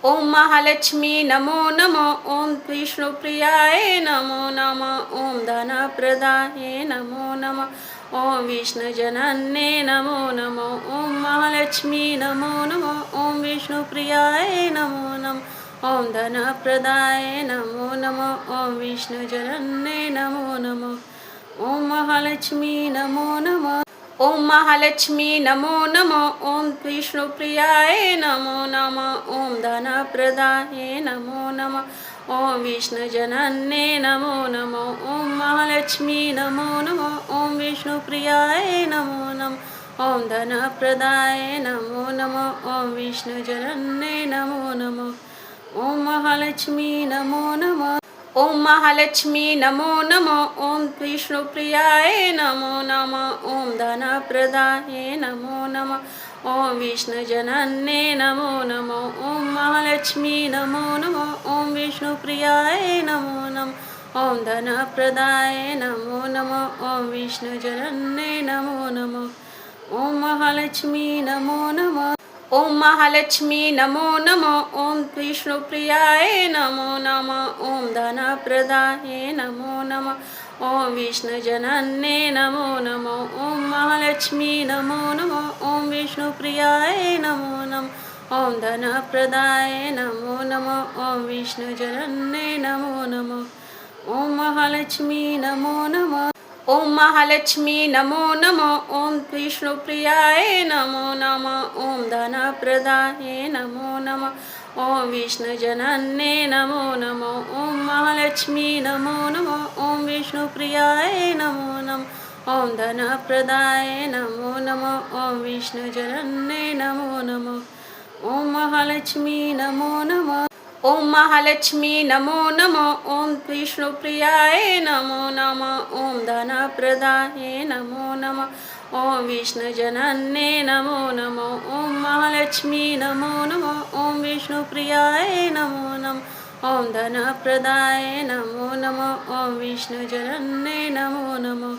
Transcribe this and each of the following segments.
ओम महालक्ष्मी नमो नमः। ओम विष्णुप्रियाय नमो नमः। ओम धनप्रदाये नमो नमः। ओम विष्णुजनन्ये नमो नमः। ओम महालक्ष्मी नमो नमः। ओम विष्णुप्रियाय नमो नमः। ओम धनप्रदाये नमो नमः। ओम विष्णुजनन्ये नमो नमः। ओम महालक्ष्मी नमो नमः। ओम महालक्ष्मी नमो नमः। ओम विष्णुप्रियाय नमो नमः। ओम धनप्रदाये नमो नमः। ओम विष्णुजनन्ये नमो नमः। ओम महालक्ष्मी नमो नमः। ओम विष्णुप्रियाय नमो नमः। ओम धनप्रदाये नमो नमः। ओम विष्णुजनन्ये नमो नमः। ओम महालक्ष्मी नमो नमः। ओम महालक्ष्मी नमो नमः। ओम विष्णुप्रियाय नमो नमः। ओम धनप्रदाये नमो नमः। ओम विष्णुजनन्ये नमो नमः। ओम महालक्ष्मी नमो नमः। ओम विष्णुप्रियाय नमो नमः। ओम धनप्रदाये नमो नमः। ओम विष्णुजनन्ये नमो नमः। ओम महालक्ष्मी नमो नमः। ओम महालक्ष्मी नमो नमः। ओम विष्णुप्रियाय नमो नमः। ओम धनप्रदाये नमो नमः। ओम विष्णुजनन्ये नमो नमः। ओम महालक्ष्मी नमो नमः। ओम विष्णुप्रियाय नमो नमः। ओम धनप्रदाये नमो नमः। ओम विष्णुजनन्ये नमो नमः। ओम महालक्ष्मी नमो नमः। ओम महालक्ष्मी नमो नमः। ओम विष्णुप्रियाय नमो नमः। ओम धनप्रदाये नमो नमः। ओम विष्णुजनन्ये नमो नमः। ओम महालक्ष्मी नमो नमः। ओम विष्णुप्रियाय नमो नमः। ओम धनप्रदाये नमो नमः। ओम विष्णुजनन्ये नमो नमः। ओम महालक्ष्मी नमो नमः। ओम महालक्ष्मी नमो नमः। ओम विष्णुप्रियाय नमो नमः। ओम धनप्रदाये नमो नमः। ओम विष्णुजनन्ये नमो नमः। ओम महालक्ष्मी नमो नमः। ओम विष्णुप्रियाय नमो नमः। ओम धनप्रदाये नमो नमः। ओम विष्णुजनन्ये नमो नमः।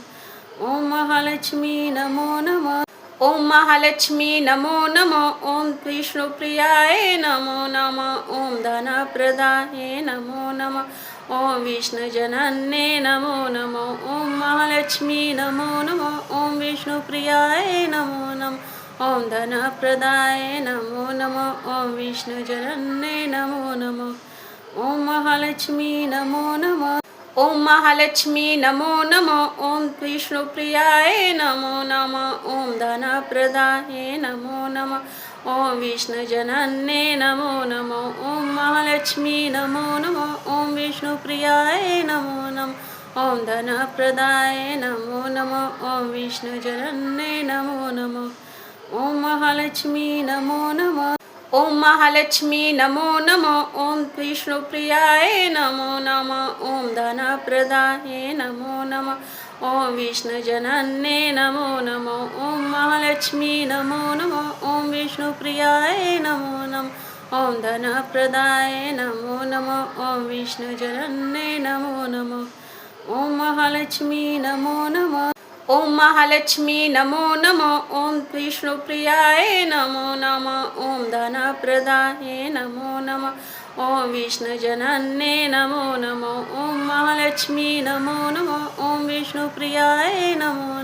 ओम महालक्ष्मी नमो नमः। ओम महालक्ष्मी नमो नमः। ओम विष्णुप्रियाय नमो नमः। ओम धनप्रदाये नमो नमः। ओम विष्णुजनन्ये नमो नमः। ओम महालक्ष्मी नमो नमः। ओम विष्णुप्रियाय नमो नमः। ओम धनप्रदाये नमो नमः। ओम विष्णुजनन्ये नमो नमः। ओम महालक्ष्मी नमो नमः। ओम महालक्ष्मी नमो नमः। ओम विष्णुप्रियाय नमो नमः। ओम धनप्रदाये नमो नमः। ओम विष्णुजनन्ये नमो नमः। ओम महालक्ष्मी नमो नमः। ओम विष्णुप्रियाय नमो नमः। ओम धनप्रदाये नमो नमः। ओम विष्णुजनन्ये नमो नमः। ओम महालक्ष्मी नमो नमः। ओम महालक्ष्मी नमो नमः। ओम विष्णुप्रियाय नमो नमः। ओम धनप्रदाये नमो नमः। ओम विष्णुजनन्ये नमो नमः। ओम महालक्ष्मी नमो नमः। ओम विष्णुप्रियाय नमो नमः। ओम धनप्रदाये नमो नमः। ओम विष्णुजनन्ये नमो नमः। ओम महालक्ष्मी नमो नमः। ओम महालक्ष्मी नमो नमः। ओम विष्णुप्रियाय नमो नमः। ओम धनप्रदाये नमो नमः। ओम विष्णुजनन्ये नमो नमः। ओम महालक्ष्मी नमो नमः। ओम विष्णुप्रियाय नमो